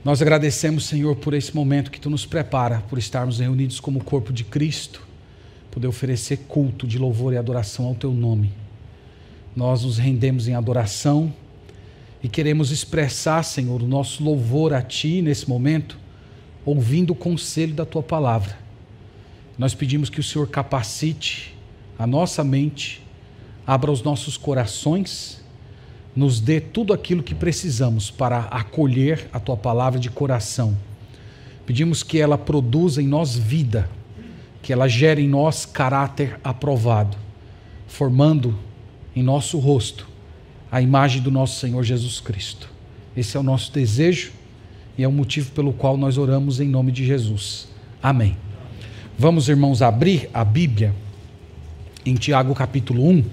Nós agradecemos, Senhor, por esse momento que Tu nos prepara, por estarmos reunidos como corpo de Cristo, poder oferecer culto de louvor e adoração ao Teu nome. Nós nos rendemos em adoração e queremos expressar, Senhor, o nosso louvor a Ti nesse momento, ouvindo o conselho da Tua palavra. Nós pedimos que o Senhor capacite a nossa mente, abra os nossos corações, nos dê tudo aquilo que precisamos para acolher a Tua palavra de coração. Pedimos que ela produza em nós vida, que ela gere em nós caráter aprovado, formando em nosso rosto a imagem do nosso Senhor Jesus Cristo. Esse é o nosso desejo e é o motivo pelo qual nós oramos em nome de Jesus. Amém. Vamos, irmãos, abrir a Bíblia em Tiago capítulo 1.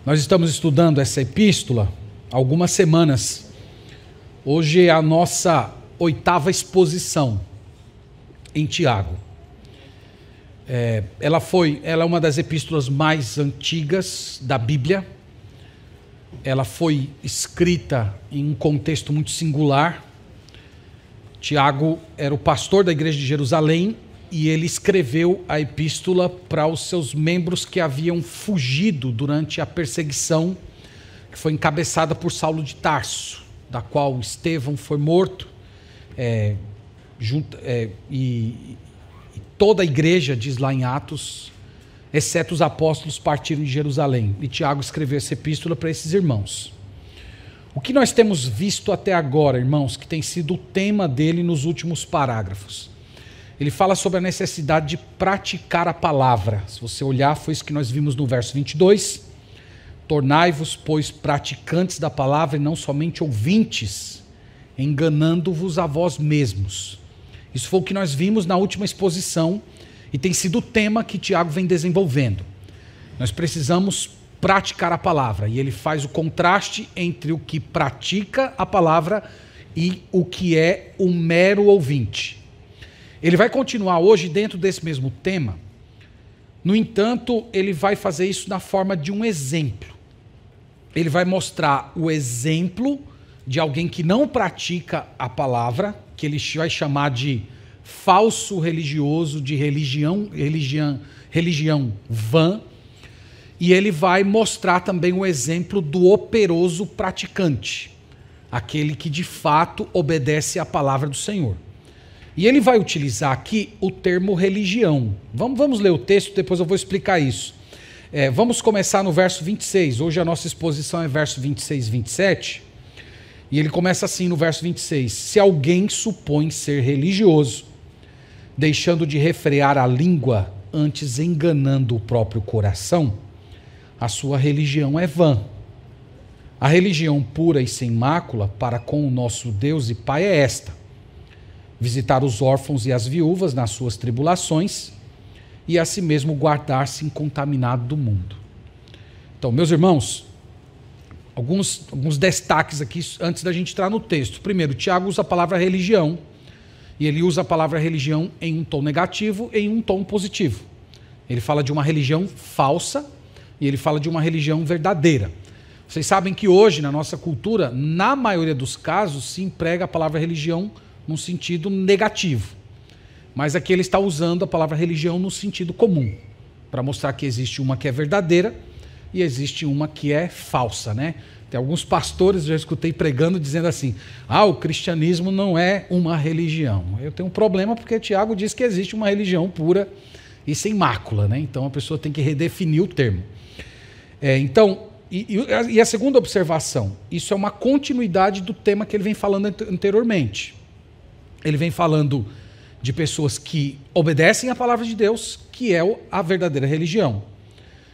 Nós estamos estudando essa epístola há algumas semanas. Hoje é a nossa 8ª exposição em Tiago. Ela é uma das epístolas mais antigas da Bíblia. Ela foi escrita em um contexto muito singular. Tiago era o pastor da igreja de Jerusalém e ele escreveu a epístola para os seus membros que haviam fugido durante a perseguição que foi encabeçada por Saulo de Tarso, da qual Estevão foi morto, e toda a igreja, diz lá em Atos, exceto os apóstolos, partiram de Jerusalém. E Tiago escreveu essa epístola para esses irmãos. O que nós temos visto até agora, irmãos, que tem sido o tema dele nos últimos parágrafos? Ele fala sobre a necessidade de praticar a palavra. Se você olhar, foi isso que nós vimos no verso 22. Tornai-vos, pois, praticantes da palavra e não somente ouvintes, enganando-vos a vós mesmos. Isso foi o que nós vimos na última exposição e tem sido o tema que Tiago vem desenvolvendo. Nós precisamos praticar a palavra e ele faz o contraste entre o que pratica a palavra e o que é o mero ouvinte. Ele vai continuar hoje dentro desse mesmo tema. No entanto, ele vai fazer isso na forma de um exemplo. Ele vai mostrar o exemplo de alguém que não pratica a palavra, que ele vai chamar de falso religioso, de religião vã, e ele vai mostrar também o exemplo do operoso praticante, aquele que de fato obedece à palavra do Senhor. E ele vai utilizar aqui o termo religião. Vamos ler o texto, depois eu vou explicar isso. Vamos começar no verso 26. Hoje a nossa exposição é verso 26 e 27. E ele começa assim no verso 26. Se alguém supõe ser religioso, deixando de refrear a língua, antes enganando o próprio coração, a sua religião é vã. A religião pura e sem mácula para com o nosso Deus e Pai é esta: visitar os órfãos e as viúvas nas suas tribulações e a si mesmo guardar-se incontaminado do mundo. Então, meus irmãos, alguns destaques aqui antes da gente entrar no texto. Primeiro, Tiago usa a palavra religião, e ele usa a palavra religião em um tom negativo e em um tom positivo. Ele fala de uma religião falsa e ele fala de uma religião verdadeira. Vocês sabem que hoje, na nossa cultura, na maioria dos casos, se emprega a palavra religião num sentido negativo. Mas aqui ele está usando a palavra religião no sentido comum, para mostrar que existe uma que é verdadeira e existe uma que é falsa, né? Tem alguns pastores, já escutei pregando, dizendo assim: o cristianismo não é uma religião. Eu tenho um problema porque Tiago diz que existe uma religião pura e sem mácula, né? Então a pessoa tem que redefinir o termo. E a segunda observação, isso é uma continuidade do tema que ele vem falando anteriormente. Ele vem falando de pessoas que obedecem à palavra de Deus, que é a verdadeira religião.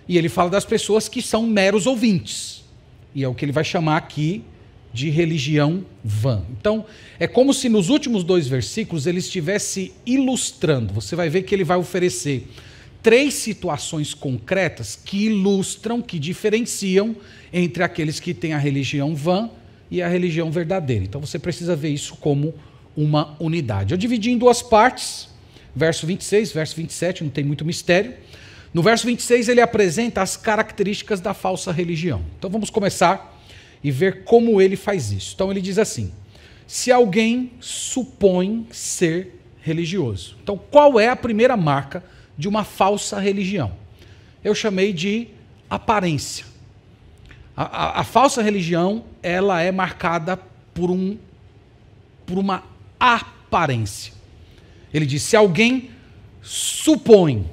E ele fala das pessoas que são meros ouvintes. E é o que ele vai chamar aqui de religião vã. Então, é como se nos últimos 2 versículos ele estivesse ilustrando. Você vai ver que ele vai oferecer 3 situações concretas que ilustram, que diferenciam entre aqueles que têm a religião vã e a religião verdadeira. Então, você precisa ver isso como uma unidade. Eu dividi em 2 partes, verso 26, verso 27, não tem muito mistério. No verso 26 ele apresenta as características da falsa religião. Então vamos começar e ver como ele faz isso. Então ele diz assim: se alguém supõe ser religioso. Então qual é a primeira marca de uma falsa religião? Eu chamei de aparência. A falsa religião, ela é marcada por uma aparência. Ele diz: se alguém supõe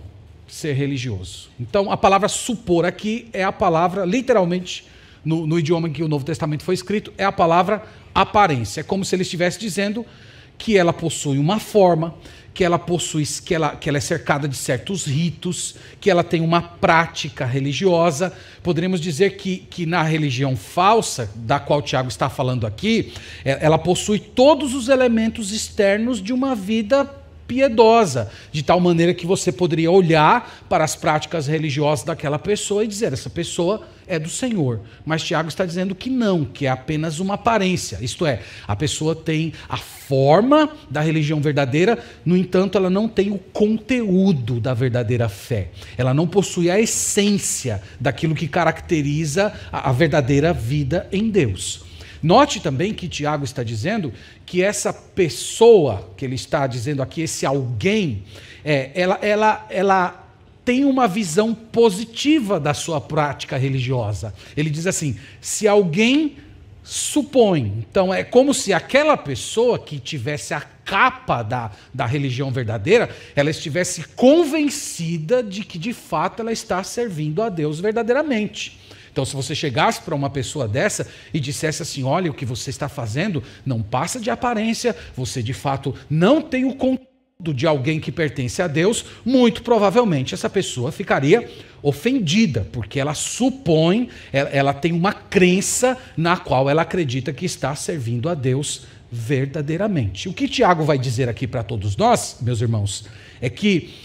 ser religioso. Então, a palavra supor aqui é a palavra, literalmente, no idioma em que o Novo Testamento foi escrito, é a palavra aparência. É como se ele estivesse dizendo que ela possui uma forma, que ela é cercada de certos ritos, que ela tem uma prática religiosa. Poderíamos dizer que na religião falsa, da qual Tiago está falando aqui, ela possui todos os elementos externos de uma vida piedosa, de tal maneira que você poderia olhar para as práticas religiosas daquela pessoa e dizer: essa pessoa é do Senhor. Mas Tiago está dizendo que não, que é apenas uma aparência. Isto é, a pessoa tem a forma da religião verdadeira, no entanto, ela não tem o conteúdo da verdadeira fé. Ela não possui a essência daquilo que caracteriza a verdadeira vida em Deus. Note também que Tiago está dizendo que essa pessoa que ele está dizendo aqui, esse alguém, ela tem uma visão positiva da sua prática religiosa. Ele diz assim: se alguém supõe. Então é como se aquela pessoa que tivesse a capa da religião verdadeira, ela estivesse convencida de que de fato ela está servindo a Deus verdadeiramente. Então, se você chegasse para uma pessoa dessa e dissesse assim: olha, o que você está fazendo não passa de aparência, você de fato não tem o conteúdo de alguém que pertence a Deus, muito provavelmente essa pessoa ficaria ofendida, porque ela supõe, ela tem uma crença na qual ela acredita que está servindo a Deus verdadeiramente. O que Tiago vai dizer aqui para todos nós, meus irmãos, é que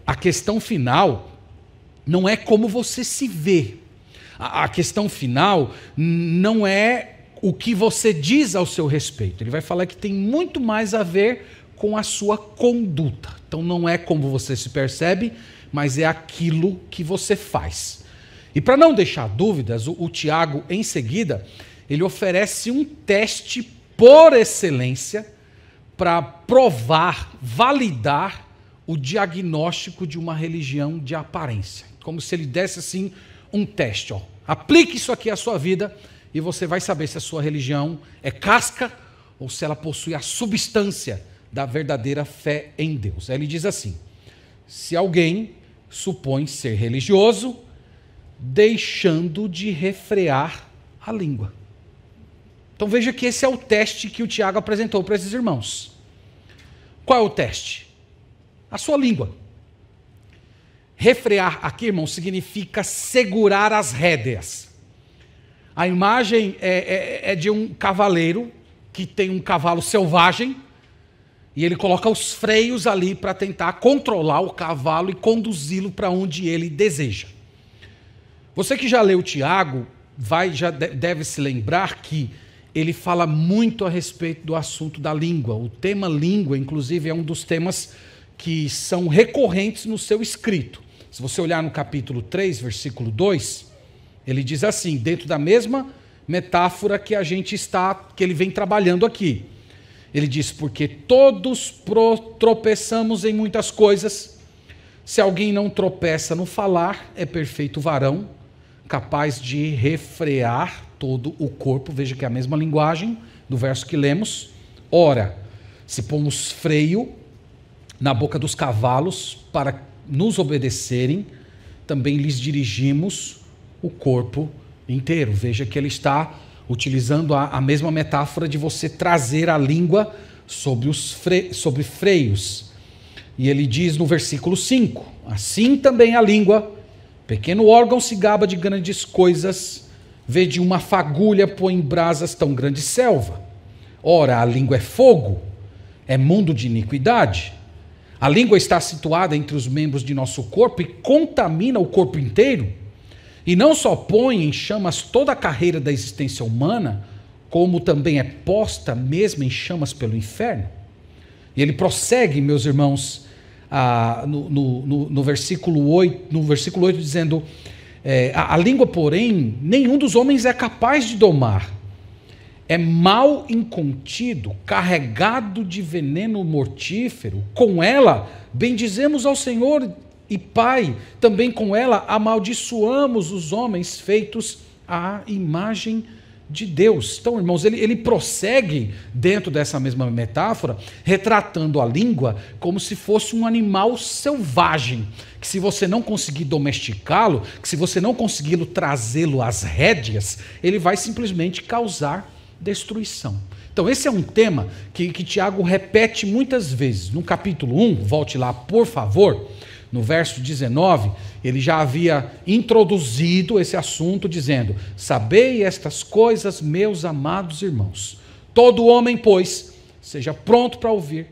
a questão final não é como você se vê. A questão final não é o que você diz ao seu respeito. Ele vai falar que tem muito mais a ver com a sua conduta. Então não é como você se percebe, mas é aquilo que você faz. E para não deixar dúvidas, o Tiago, em seguida, ele oferece um teste por excelência para provar, validar o diagnóstico de uma religião de aparência. Como se ele desse assim um teste, ó. Aplique isso aqui à sua vida e você vai saber se a sua religião é casca ou se ela possui a substância da verdadeira fé em Deus. Aí ele diz assim: se alguém supõe ser religioso, deixando de refrear a língua. Então veja que esse é o teste que o Tiago apresentou para esses irmãos. Qual é o teste? A sua língua. Refrear aqui, irmão, significa segurar as rédeas. A imagem é de um cavaleiro que tem um cavalo selvagem e ele coloca os freios ali para tentar controlar o cavalo e conduzi-lo para onde ele deseja. Você que já leu Tiago, já deve se lembrar que ele fala muito a respeito do assunto da língua. O tema língua, inclusive, é um dos temas que são recorrentes no seu escrito. Se você olhar no capítulo 3, versículo 2, ele diz assim, dentro da mesma metáfora que ele vem trabalhando aqui. Ele diz: porque todos tropeçamos em muitas coisas. Se alguém não tropeça no falar, é perfeito varão, capaz de refrear todo o corpo. Veja que é a mesma linguagem do verso que lemos. Ora, se pomos freio na boca dos cavalos para nos obedecerem, também lhes dirigimos o corpo inteiro. Veja que ele está utilizando a mesma metáfora de você trazer a língua sobre freios. E ele diz no versículo 5: assim também a língua, pequeno órgão, se gaba de grandes coisas, vede uma fagulha põe em brasas tão grande selva. Ora, a língua é fogo, é mundo de iniquidade. A língua está situada entre os membros de nosso corpo e contamina o corpo inteiro. E não só põe em chamas toda a carreira da existência humana, como também é posta mesmo em chamas pelo inferno. E ele prossegue, meus irmãos, no versículo 8, dizendo: a língua, porém, nenhum dos homens é capaz de domar. É mal incontido, carregado de veneno mortífero. Com ela bendizemos ao Senhor e Pai. Também com ela amaldiçoamos os homens feitos à imagem de Deus. Então, irmãos, ele prossegue dentro dessa mesma metáfora, retratando a língua como se fosse um animal selvagem, que se você não conseguir domesticá-lo, que se você não conseguir trazê-lo às rédeas, ele vai simplesmente causar destruição. Então esse é um tema que Tiago repete muitas vezes. No capítulo 1, volte lá por favor, no verso 19, ele já havia introduzido esse assunto dizendo: sabei estas coisas, meus amados irmãos. Todo homem, pois, seja pronto para ouvir,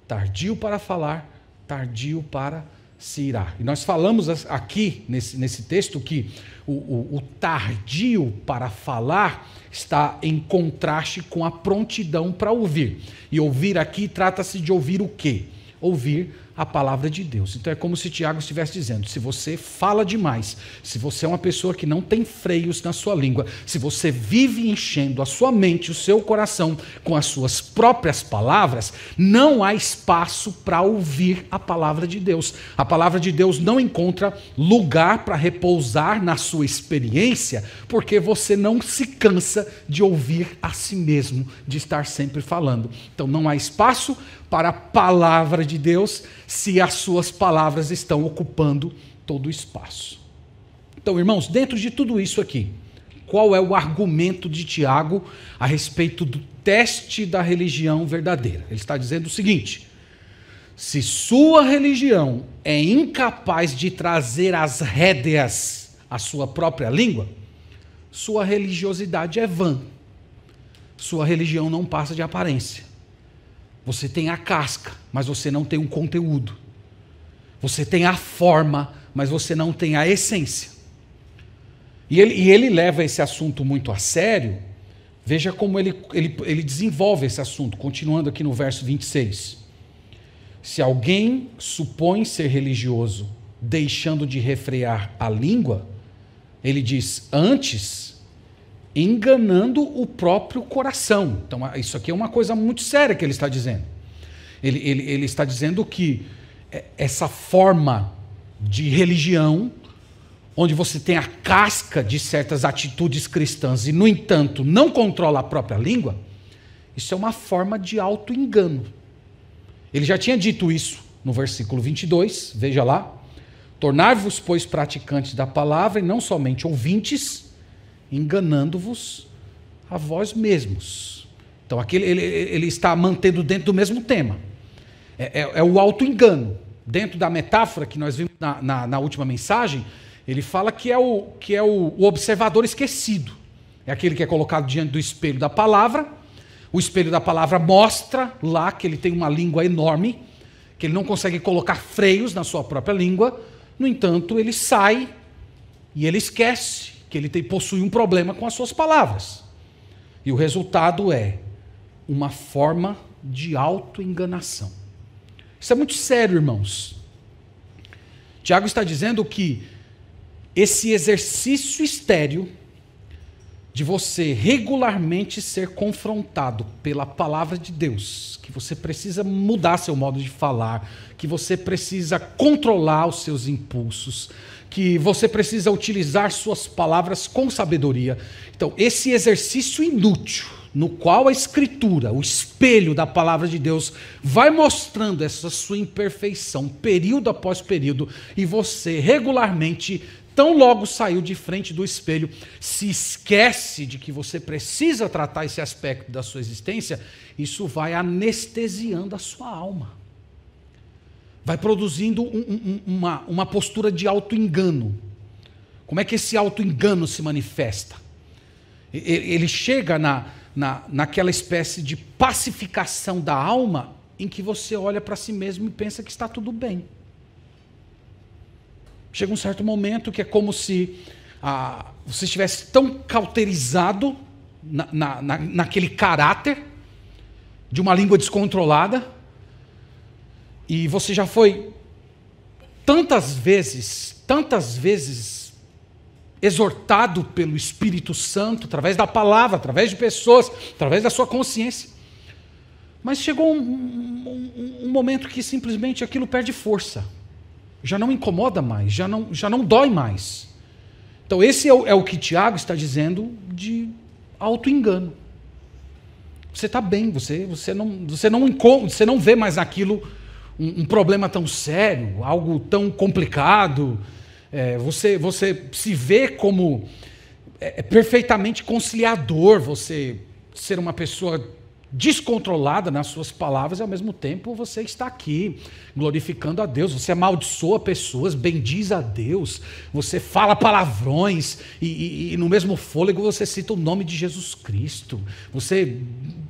tardio para falar, tardio para se irar. E nós falamos aqui nesse texto que o tardio para falar está em contraste com a prontidão para ouvir. E ouvir aqui trata-se de ouvir o quê? Ouvir a palavra de Deus. Então é como se Tiago estivesse dizendo: se você fala demais, se você é uma pessoa que não tem freios na sua língua, se você vive enchendo a sua mente, o seu coração com as suas próprias palavras, não há espaço para ouvir a palavra de Deus. A palavra de Deus não encontra lugar para repousar na sua experiência, porque você não se cansa de ouvir a si mesmo, de estar sempre falando. Então não há espaço para a palavra de Deus se as suas palavras estão ocupando todo o espaço. Então, irmãos, dentro de tudo isso aqui, qual é o argumento de Tiago a respeito do teste da religião verdadeira? Ele está dizendo o seguinte: se sua religião é incapaz de trazer às rédeas a sua própria língua, sua religiosidade é vã. Sua religião não passa de aparência. Você tem a casca, mas você não tem o conteúdo. Você tem a forma, mas você não tem a essência. E ele leva esse assunto muito a sério. Veja como ele desenvolve esse assunto, continuando aqui no verso 26. Se alguém supõe ser religioso, deixando de refrear a língua, ele diz: antes, enganando o próprio coração. Então, isso aqui é uma coisa muito séria que ele está dizendo. Ele está dizendo que essa forma de religião, onde você tem a casca de certas atitudes cristãs e, no entanto, não controla a própria língua, isso é uma forma de auto-engano. Ele já tinha dito isso no versículo 22, veja lá: tornar-vos, pois, praticantes da palavra e não somente ouvintes, enganando-vos a vós mesmos. Então aqui ele está mantendo dentro do mesmo tema. É o auto-engano. Dentro da metáfora que nós vimos na última mensagem, ele fala que é o observador esquecido. É aquele que é colocado diante do espelho da palavra. O espelho da palavra mostra lá que ele tem uma língua enorme, que ele não consegue colocar freios na sua própria língua. No entanto, ele sai e ele esquece que ele possui um problema com as suas palavras. E o resultado é uma forma de auto-enganação. Isso é muito sério, irmãos. Tiago está dizendo que esse exercício estéril de você regularmente ser confrontado pela palavra de Deus, que você precisa mudar seu modo de falar, que você precisa controlar os seus impulsos, que você precisa utilizar suas palavras com sabedoria. Então, esse exercício inútil, no qual a Escritura, o espelho da palavra de Deus, vai mostrando essa sua imperfeição, período após período, e você regularmente, tão logo saiu de frente do espelho, se esquece de que você precisa tratar esse aspecto da sua existência, isso vai anestesiando a sua alma. Vai produzindo uma postura de auto-engano. Como é que esse auto-engano se manifesta? Ele chega naquela espécie de pacificação da alma em que você olha para si mesmo e pensa que está tudo bem. Chega um certo momento que é como se você estivesse tão cauterizado naquele caráter de uma língua descontrolada, e você já foi tantas vezes exortado pelo Espírito Santo, através da palavra, através de pessoas, através da sua consciência. Mas chegou um momento que simplesmente aquilo perde força. Já não incomoda mais, já não dói mais. Então esse é o que Tiago está dizendo de auto-engano. Você está bem, você não vê mais naquilo um problema tão sério, algo tão complicado. Você se vê como perfeitamente conciliador, você ser uma pessoa descontrolada nas suas palavras e ao mesmo tempo você está aqui glorificando a Deus, você amaldiçoa pessoas, bendiz a Deus, você fala palavrões e no mesmo fôlego você cita o nome de Jesus Cristo, você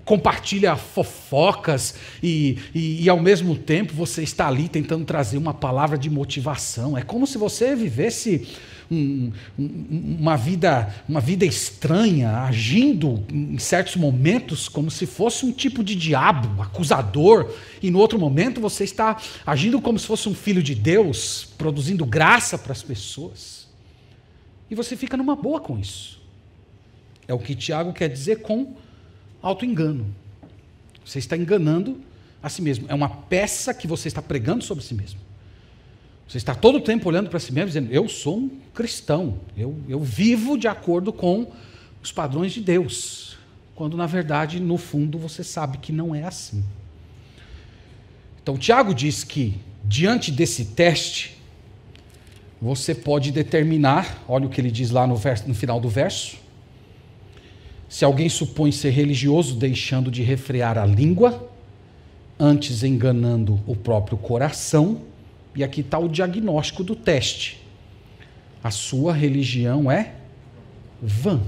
compartilha fofocas e ao mesmo tempo você está ali tentando trazer uma palavra de motivação. É como se você vivesse uma vida estranha, agindo em certos momentos como se fosse um tipo de diabo, acusador, e no outro momento você está agindo como se fosse um filho de Deus, produzindo graça para as pessoas. E você fica numa boa com isso. É o que Tiago quer dizer com auto-engano. Você está enganando a si mesmo. É uma peça que você está pregando sobre si mesmo. Você está todo o tempo olhando para si mesmo dizendo, eu sou um cristão, eu vivo de acordo com os padrões de Deus. Quando na verdade, no fundo, você sabe que não é assim. Então Tiago diz que, diante desse teste, você pode determinar, olha o que ele diz lá no final do verso, se alguém supõe ser religioso deixando de refrear a língua, antes enganando o próprio coração. E aqui está o diagnóstico do teste. A sua religião é vã.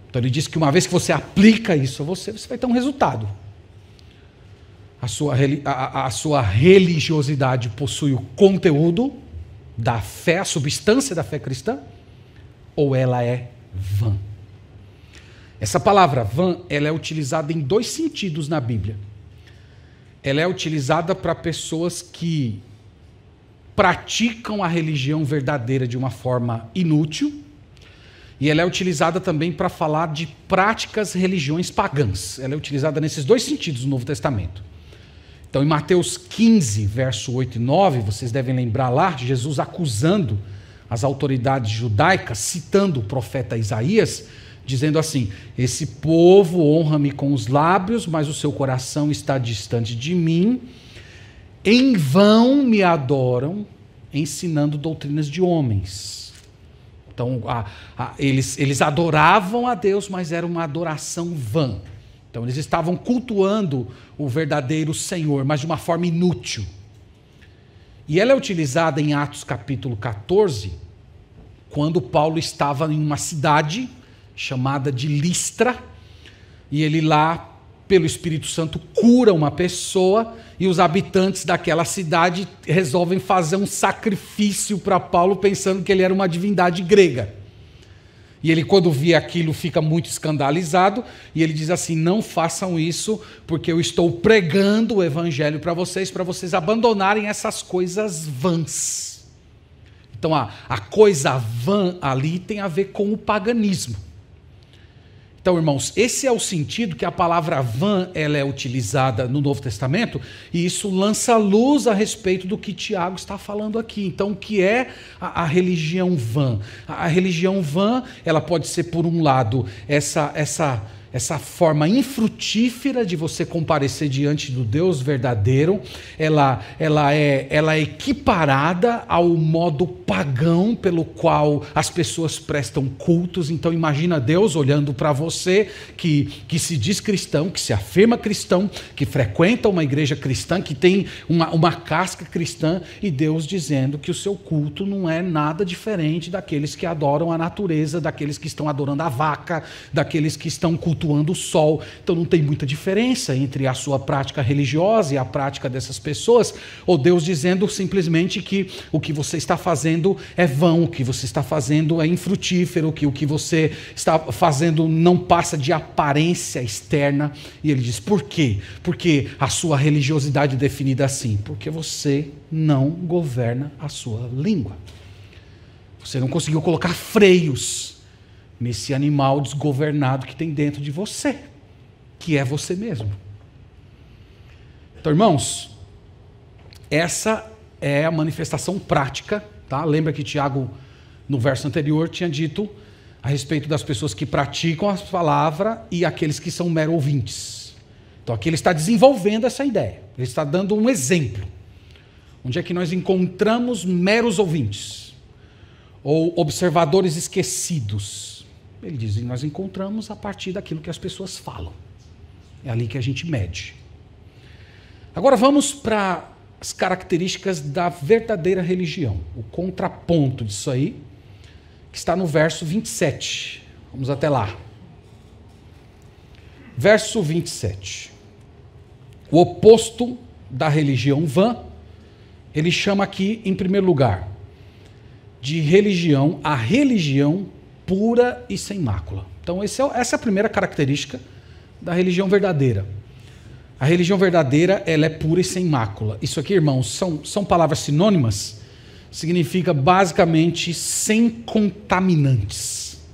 Então ele diz que uma vez que você aplica isso a você vai ter um resultado. A sua religiosidade possui o conteúdo da fé, a substância da fé cristã, ou ela é vã? Essa palavra vã, ela é utilizada em dois sentidos na Bíblia. Ela é utilizada para pessoas que praticam a religião verdadeira de uma forma inútil, e ela é utilizada também para falar de práticas religiões pagãs. Ela é utilizada nesses dois sentidos no Novo Testamento. Então, em Mateus 15, verso 8 e 9, vocês devem lembrar lá, Jesus acusando as autoridades judaicas, citando o profeta Isaías, dizendo assim, esse povo honra-me com os lábios, mas o seu coração está distante de mim. Em vão me adoram, ensinando doutrinas de homens. Então, eles adoravam a Deus, mas era uma adoração vã. Então, eles estavam cultuando o verdadeiro Senhor, mas de uma forma inútil. E ela é utilizada em Atos capítulo 14, quando Paulo estava em uma cidade chamada de Listra, e ele lá, pelo Espírito Santo, cura uma pessoa, e os habitantes daquela cidade resolvem fazer um sacrifício para Paulo, pensando que ele era uma divindade grega. E ele, quando vê aquilo, fica muito escandalizado, e ele diz assim, não façam isso, porque eu estou pregando o evangelho para vocês abandonarem essas coisas vãs. Então a coisa vã ali tem a ver com o paganismo. Então, irmãos, esse é o sentido que a palavra vã ela é utilizada no Novo Testamento, e isso lança luz a respeito do que Tiago está falando aqui. Então, o que é a religião vã? A religião vã, ela pode ser, por um lado, essa forma infrutífera de você comparecer diante do Deus verdadeiro, ela é equiparada ao modo pagão pelo qual as pessoas prestam cultos. Então imagina Deus olhando para você que se diz cristão, que se afirma cristão, que frequenta uma igreja cristã, que tem uma casca cristã, e Deus dizendo que o seu culto não é nada diferente daqueles que adoram a natureza, daqueles que estão adorando a vaca, daqueles que estão cultuando cultuando o sol. Então não tem muita diferença entre a sua prática religiosa e a prática dessas pessoas, ou Deus dizendo simplesmente que o que você está fazendo é vão, o que você está fazendo é infrutífero, que o que você está fazendo não passa de aparência externa. E ele diz, por quê? Porque a sua religiosidade é definida assim, porque você não governa a sua língua. Você não conseguiu colocar freios nesse animal desgovernado que tem dentro de você, que é você mesmo. Então, irmãos, essa é a manifestação prática, tá? Lembra que Tiago, no verso anterior, tinha dito a respeito das pessoas que praticam a palavra e aqueles que são mero ouvintes. Então, aqui ele está desenvolvendo essa ideia. Ele está dando um exemplo. Onde é que nós encontramos meros ouvintes? Ou observadores esquecidos? Ele diz, nós encontramos a partir daquilo que as pessoas falam. É ali que a gente mede. Agora vamos para as características da verdadeira religião. O contraponto disso aí, que está no verso 27. Vamos até lá. Verso 27. O oposto da religião vã, ele chama aqui, em primeiro lugar, de religião, a religião pura e sem mácula. Então essa é a primeira característica da religião verdadeira. A religião verdadeira, ela é pura e sem mácula. Isso aqui, irmãos, são palavras sinônimas, significa basicamente sem contaminantes.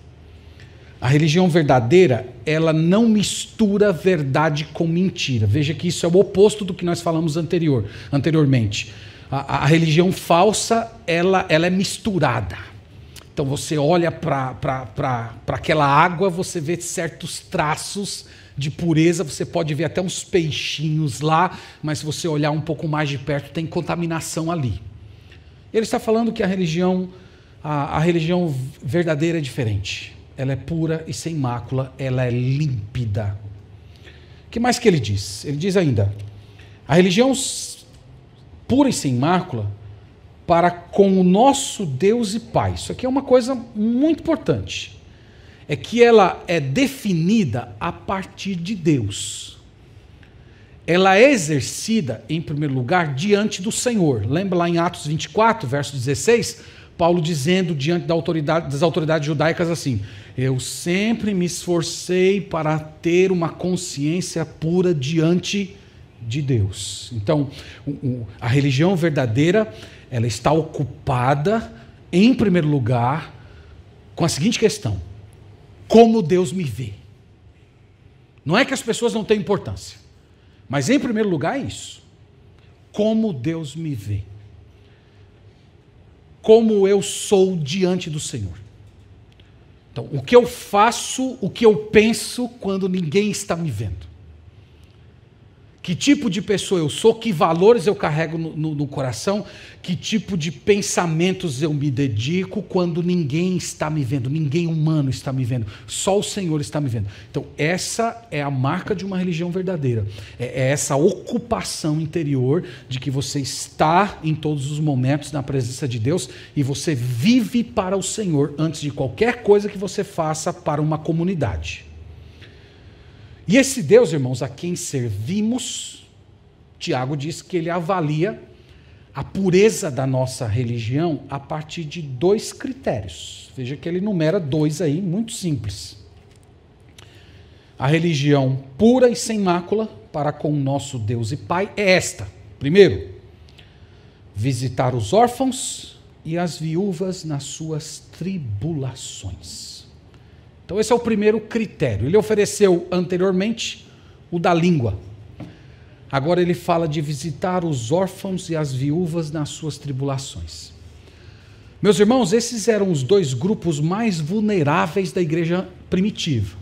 A religião verdadeira, ela não mistura verdade com mentira. Veja que isso é o oposto do que nós falamos anteriormente. A religião falsa, ela é misturada. Então você olha para aquela água, você vê certos traços de pureza, você pode ver até uns peixinhos lá, mas se você olhar um pouco mais de perto, tem contaminação ali. Ele está falando que a religião verdadeira é diferente. Ela é pura e sem mácula, ela é límpida. O que mais que ele diz? Ele diz ainda, a religião pura e sem mácula, para com o nosso Deus e Pai. Isso aqui é uma coisa muito importante. É que ela é definida a partir de Deus. Ela é exercida, em primeiro lugar, diante do Senhor. Lembra lá em Atos 24, verso 16, Paulo dizendo diante das autoridades judaicas assim, eu sempre me esforcei para ter uma consciência pura diante de Deus. Então, a religião verdadeira, ela está ocupada, em primeiro lugar, com a seguinte questão: como Deus me vê? Não é que as pessoas não têm importância, mas em primeiro lugar é isso. Como Deus me vê? Como eu sou diante do Senhor? Então, o que eu faço, o que eu penso quando ninguém está me vendo? Que tipo de pessoa eu sou, que valores eu carrego no coração, que tipo de pensamentos eu me dedico quando ninguém está me vendo, ninguém humano está me vendo, só o Senhor está me vendo. Então essa é a marca de uma religião verdadeira, é essa ocupação interior de que você está em todos os momentos na presença de Deus e você vive para o Senhor antes de qualquer coisa que você faça para uma comunidade. E esse Deus, irmãos, a quem servimos, Tiago diz que ele avalia a pureza da nossa religião a partir de 2 critérios. Veja que ele enumera 2 aí, muito simples. A religião pura e sem mácula para com o nosso Deus e Pai é esta. Primeiro, visitar os órfãos e as viúvas nas suas tribulações. Então esse é o primeiro critério. Ele ofereceu anteriormente o da língua. Agora ele fala de visitar os órfãos e as viúvas nas suas tribulações. Meus irmãos, esses eram os 2 grupos mais vulneráveis da igreja primitiva.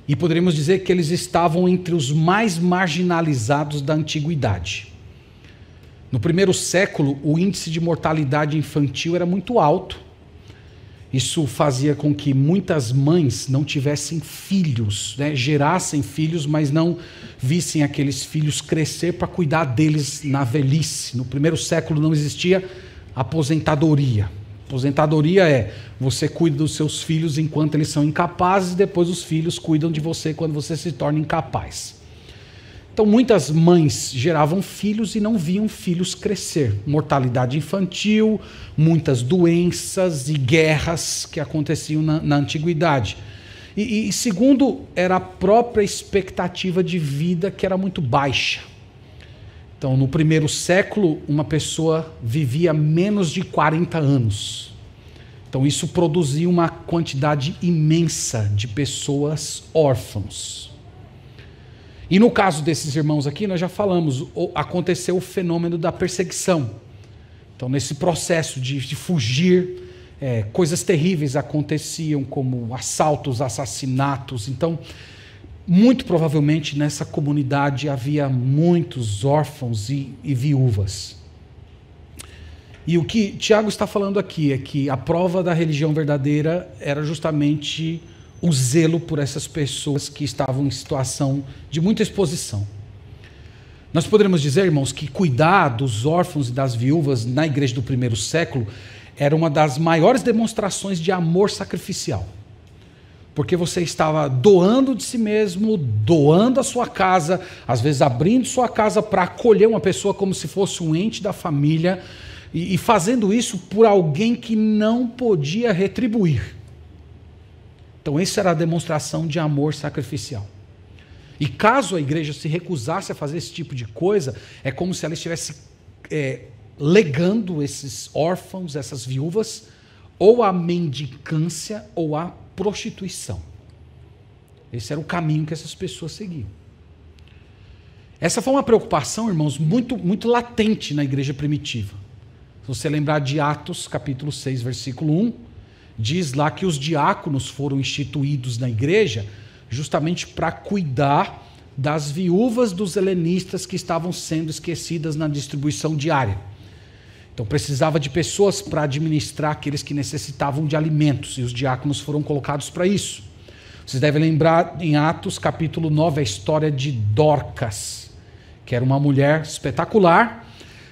E poderíamos dizer que eles estavam entre os mais marginalizados da antiguidade. No primeiro século, o índice de mortalidade infantil era muito alto. Isso fazia com que muitas mães não tivessem filhos, né? Gerassem filhos, mas não vissem aqueles filhos crescer para cuidar deles na velhice. No primeiro século não existia aposentadoria. Aposentadoria é você cuida dos seus filhos enquanto eles são incapazes e depois os filhos cuidam de você quando você se torna incapaz. Então muitas mães geravam filhos e não viam filhos crescer. Mortalidade infantil, muitas doenças e guerras que aconteciam na antiguidade. E segundo, era a própria expectativa de vida que era muito baixa. Então, no primeiro século, uma pessoa vivia menos de 40 anos. Então, isso produzia uma quantidade imensa de pessoas órfãos. E no caso desses irmãos aqui, nós já falamos, aconteceu o fenômeno da perseguição. Então, nesse processo de fugir, coisas terríveis aconteciam, como assaltos, assassinatos. Então, muito provavelmente nessa comunidade havia muitos órfãos e viúvas. E o que Tiago está falando aqui é que a prova da religião verdadeira era justamente o zelo por essas pessoas que estavam em situação de muita exposição. Nós poderíamos dizer, irmãos, que cuidar dos órfãos e das viúvas na igreja do primeiro século era uma das maiores demonstrações de amor sacrificial. Porque você estava doando de si mesmo, doando a sua casa, às vezes abrindo sua casa para acolher uma pessoa como se fosse um ente da família, e fazendo isso por alguém que não podia retribuir. Então, essa era a demonstração de amor sacrificial. E caso a igreja se recusasse a fazer esse tipo de coisa, é como se ela estivesse legando esses órfãos, essas viúvas, ou à mendicância ou à prostituição. Esse era o caminho que essas pessoas seguiam. Essa foi uma preocupação, irmãos, muito, muito latente na igreja primitiva. Se você lembrar de Atos, capítulo 6, versículo 1, diz lá que os diáconos foram instituídos na igreja justamente para cuidar das viúvas dos helenistas que estavam sendo esquecidas na distribuição diária. Então precisava de pessoas para administrar aqueles que necessitavam de alimentos, e os diáconos foram colocados para isso. Vocês devem lembrar em Atos capítulo 9 a história de Dorcas, que era uma mulher espetacular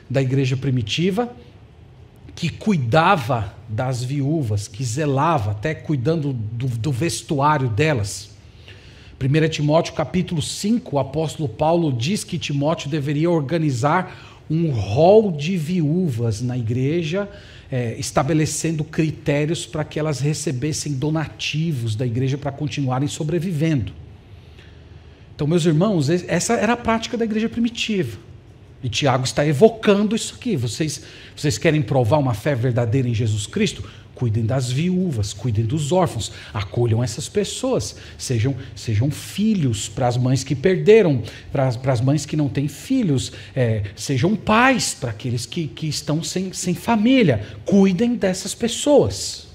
da igreja primitiva, que cuidava das viúvas, que zelava, até cuidando do vestuário delas. 1 Timóteo capítulo 5, o apóstolo Paulo diz que Timóteo deveria organizar um rol de viúvas na igreja, estabelecendo critérios para que elas recebessem donativos da igreja para continuarem sobrevivendo. Então, meus irmãos, essa era a prática da igreja primitiva. E Tiago está evocando isso aqui. Vocês querem provar uma fé verdadeira em Jesus Cristo? Cuidem das viúvas, cuidem dos órfãos, acolham essas pessoas, sejam filhos para as mães que perderam, para as mães que não têm filhos, sejam pais para aqueles que estão sem família, cuidem dessas pessoas.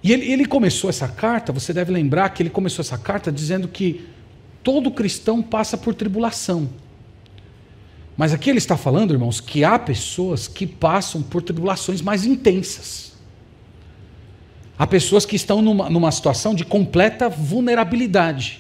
E ele começou essa carta, você deve lembrar que ele começou essa carta dizendo que todo cristão passa por tribulação. Mas aqui ele está falando, irmãos, que há pessoas que passam por tribulações mais intensas. Há pessoas que estão numa situação de completa vulnerabilidade.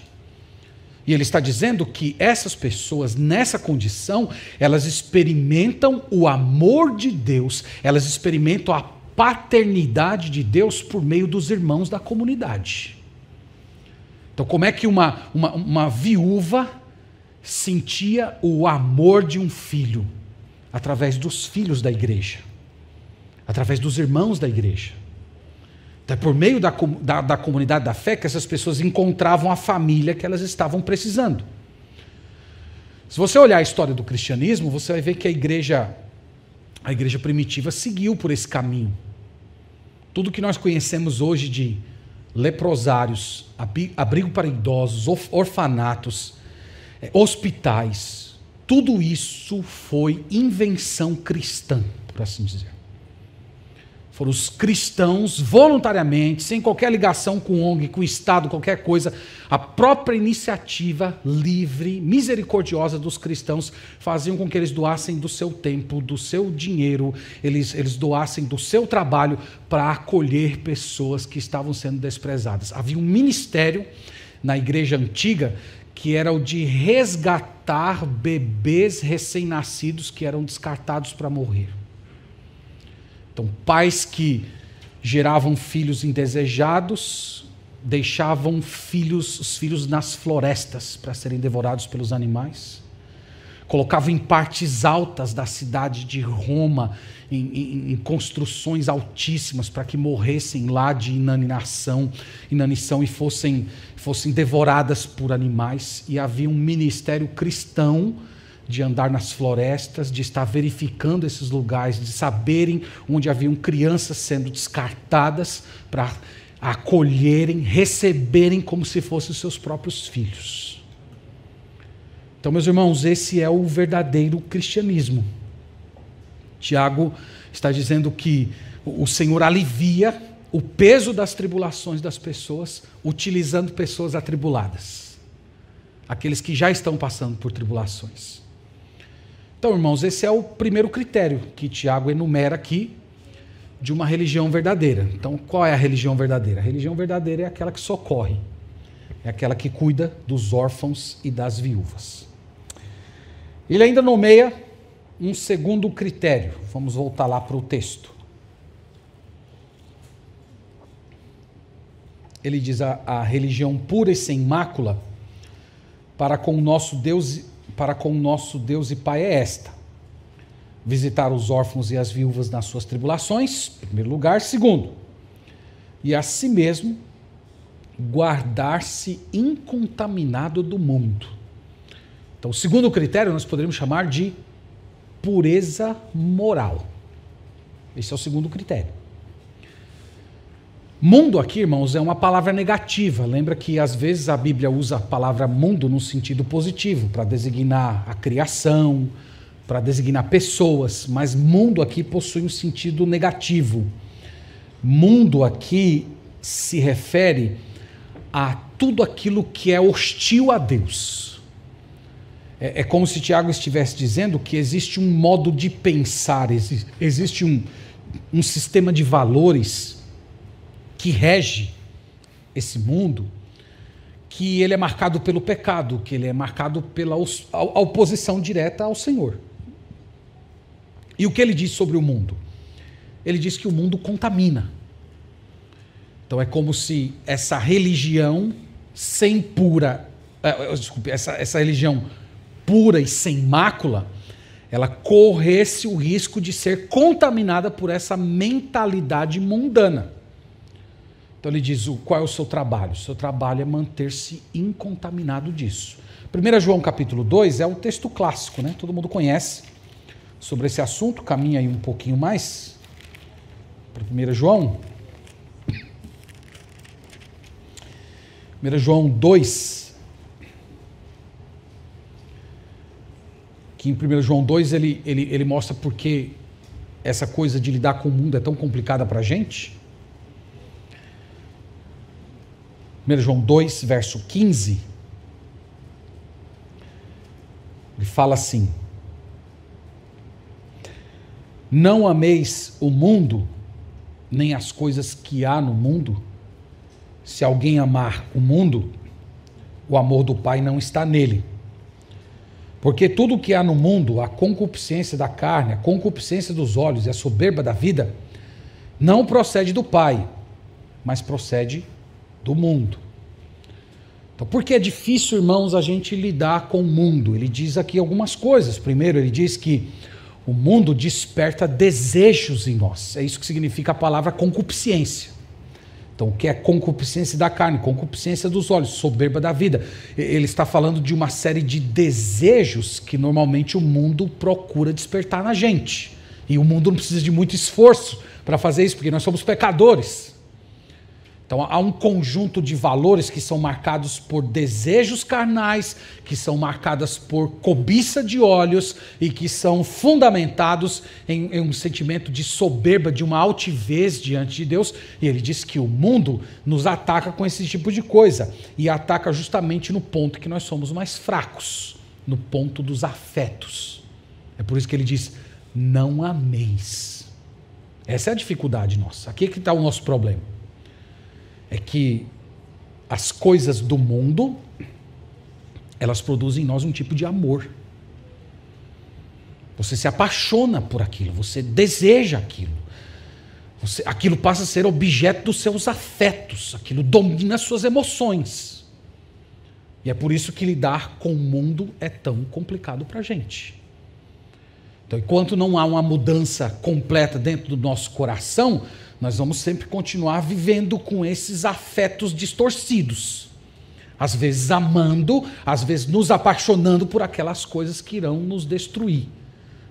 E ele está dizendo que essas pessoas, nessa condição, elas experimentam o amor de Deus, elas experimentam a paternidade de Deus por meio dos irmãos da comunidade. Então, como é que uma viúva sentia o amor de um filho? Através dos filhos da igreja, através dos irmãos da igreja. Então, é por meio da comunidade da fé que essas pessoas encontravam a família que elas estavam precisando. Se você olhar a história do cristianismo, você vai ver que a igreja primitiva seguiu por esse caminho. Tudo que nós conhecemos hoje de leprosários, abrigo para idosos, orfanatos, hospitais, tudo isso foi invenção cristã, por assim dizer. Foram os cristãos voluntariamente, sem qualquer ligação com ONG, com o Estado, qualquer coisa, a própria iniciativa livre, misericordiosa dos cristãos faziam com que eles doassem do seu tempo, do seu dinheiro, eles doassem do seu trabalho para acolher pessoas que estavam sendo desprezadas. Havia um ministério na igreja antiga que era o de resgatar bebês recém-nascidos que eram descartados para morrer. Então, pais que geravam filhos indesejados, deixavam os filhos nas florestas para serem devorados pelos animais. Colocavam em partes altas da cidade de Roma, em construções altíssimas, para que morressem lá de inanição e fossem devoradas por animais. E havia um ministério cristão de andar nas florestas, de estar verificando esses lugares, de saberem onde haviam crianças sendo descartadas para acolherem, receberem como se fossem seus próprios filhos. Então, meus irmãos, esse é o verdadeiro cristianismo. Tiago está dizendo que o Senhor alivia o peso das tribulações das pessoas, utilizando pessoas atribuladas, aqueles que já estão passando por tribulações. Então, irmãos, esse é o primeiro critério que Tiago enumera aqui de uma religião verdadeira. Então, qual é a religião verdadeira? A religião verdadeira é aquela que socorre, é aquela que cuida dos órfãos e das viúvas. Ele ainda nomeia um segundo critério. Vamos voltar lá para o texto. Ele diz: a religião pura e sem mácula para com o nosso Deus e Pai é esta: visitar os órfãos e as viúvas nas suas tribulações, em primeiro lugar. Segundo, e a si mesmo guardar-se incontaminado do mundo. Então, o segundo critério nós poderíamos chamar de pureza moral. Esse é o segundo critério. Mundo aqui, irmãos, é uma palavra negativa. Lembra que às vezes a Bíblia usa a palavra mundo no sentido positivo, para designar a criação, para designar pessoas, mas mundo aqui possui um sentido negativo. Mundo aqui se refere a tudo aquilo que é hostil a Deus. É como se Tiago estivesse dizendo que existe um modo de pensar, existe um sistema de valores que rege esse mundo, que ele é marcado pelo pecado, que ele é marcado pela oposição direta ao Senhor. E o que ele diz sobre o mundo? Ele diz que o mundo contamina. Então é como se essa religião essa religião pura e sem mácula, ela corresse o risco de ser contaminada por essa mentalidade mundana. Então ele diz: qual é o seu trabalho? O seu trabalho é manter-se incontaminado disso. 1 João capítulo 2 é um texto clássico, né? Todo mundo conhece sobre esse assunto. Caminha aí um pouquinho mais para 1 João. 1 João 2, que em 1 João 2 ele mostra por que essa coisa de lidar com o mundo é tão complicada para a gente. 1 João 2, verso 15, ele fala assim: não ameis o mundo, nem as coisas que há no mundo. Se alguém amar o mundo, o amor do Pai não está nele. Porque tudo o que há no mundo, a concupiscência da carne, a concupiscência dos olhos e a soberba da vida, não procede do Pai, mas procede do mundo. Então, por que é difícil, irmãos, a gente lidar com o mundo? Ele diz aqui algumas coisas. Primeiro, ele diz que o mundo desperta desejos em nós. É isso que significa a palavra concupiscência. Então, o que é concupiscência da carne, concupiscência dos olhos, soberba da vida? Ele está falando de uma série de desejos que normalmente o mundo procura despertar na gente. E o mundo não precisa de muito esforço para fazer isso, porque nós somos pecadores. Então, há um conjunto de valores que são marcados por desejos carnais, que são marcadas por cobiça de olhos e que são fundamentados em um sentimento de soberba, de uma altivez diante de Deus. E ele diz que o mundo nos ataca com esse tipo de coisa e ataca justamente no ponto que nós somos mais fracos, no ponto dos afetos. É por isso que ele diz: não ameis. Essa é a dificuldade nossa. Aqui é que está o nosso problema. É que as coisas do mundo, elas produzem em nós um tipo de amor. Você se apaixona por aquilo, você deseja aquilo. Aquilo passa a ser objeto dos seus afetos, aquilo domina as suas emoções. E é por isso que lidar com o mundo é tão complicado para a gente. Então, enquanto não há uma mudança completa dentro do nosso coração, nós vamos sempre continuar vivendo com esses afetos distorcidos. Às vezes amando, às vezes nos apaixonando por aquelas coisas que irão nos destruir.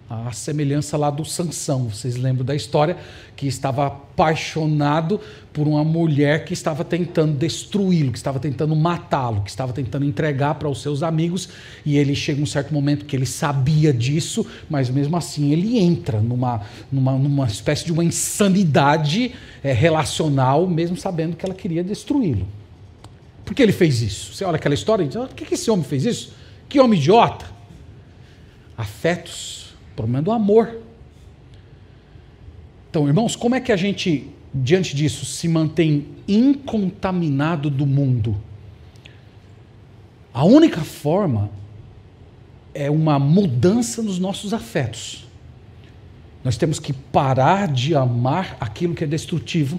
A semelhança lá do Sansão, vocês lembram da história? Que estava apaixonado por uma mulher que estava tentando destruí-lo, que estava tentando matá-lo, que estava tentando entregar para os seus amigos, e ele chega um certo momento que ele sabia disso, mas mesmo assim ele entra numa espécie de uma insanidade relacional, mesmo sabendo que ela queria destruí-lo. Por que ele fez isso? Você olha aquela história e diz, por que esse homem fez isso? Que homem idiota! Afetos. O problema é do amor. Então, irmãos, como é que a gente, diante disso, se mantém incontaminado do mundo? A única forma é uma mudança nos nossos afetos. Nós temos que parar de amar aquilo que é destrutivo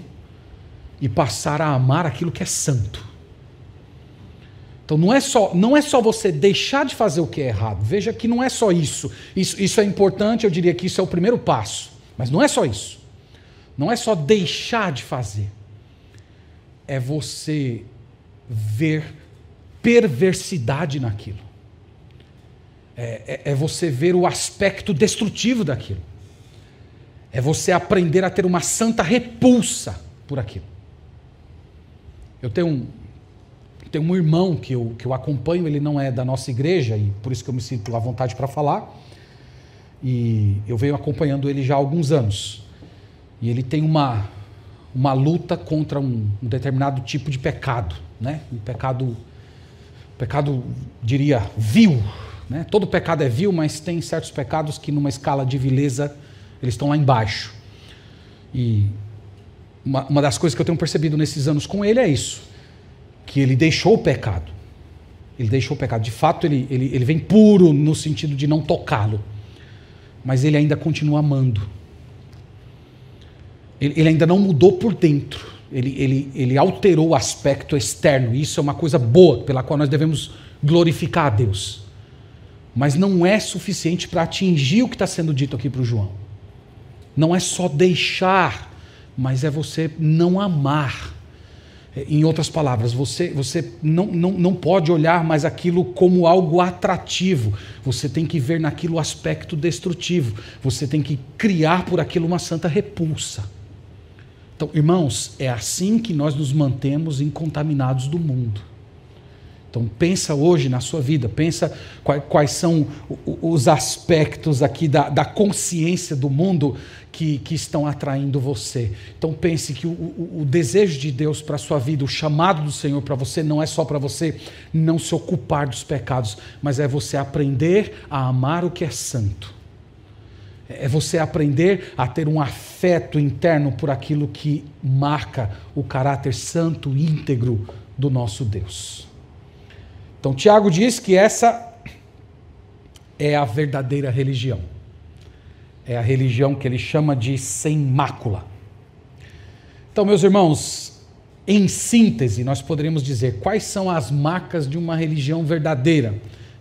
e passar a amar aquilo que é santo. Então não é só você deixar de fazer o que é errado. Veja que não é só isso. Isso é importante, eu diria que isso é o primeiro passo. Mas não é só isso. Não é só deixar de fazer. É você ver perversidade naquilo. É você ver o aspecto destrutivo daquilo. É você aprender a ter uma santa repulsa por aquilo. Eu tenho um irmão que eu acompanho, ele não é da nossa igreja, e por isso que eu me sinto à vontade para falar, e eu venho acompanhando ele já há alguns anos, e ele tem uma luta contra um determinado tipo de pecado, né? Um pecado, diria, vil, né? Todo pecado é vil, mas tem certos pecados que numa escala de vileza, eles estão lá embaixo, e uma das coisas que eu tenho percebido nesses anos com ele é isso, que ele deixou o pecado. Ele deixou o pecado. De fato, ele vem puro no sentido de não tocá-lo. Mas ele ainda continua amando. Ele ainda não mudou por dentro. Ele alterou o aspecto externo. Isso é uma coisa boa, pela qual nós devemos glorificar a Deus. Mas não é suficiente para atingir o que está sendo dito aqui para o João. Não é só deixar, mas é você não amar. Em outras palavras, você não pode olhar mais aquilo como algo atrativo. Você tem que ver naquilo o aspecto destrutivo. Você tem que criar por aquilo uma santa repulsa. Então, irmãos, é assim que nós nos mantemos incontaminados do mundo. Então, pensa hoje na sua vida, pensa quais são os aspectos aqui da consciência do mundo que estão atraindo você. Então, pense que o desejo de Deus para a sua vida, o chamado do Senhor para você, não é só para você não se ocupar dos pecados, mas é você aprender a amar o que é santo. É você aprender a ter um afeto interno por aquilo que marca o caráter santo e íntegro do nosso Deus. Então, Tiago diz que essa é a verdadeira religião. É a religião que ele chama de sem mácula. Então, meus irmãos, em síntese, nós poderíamos dizer quais são as marcas de uma religião verdadeira,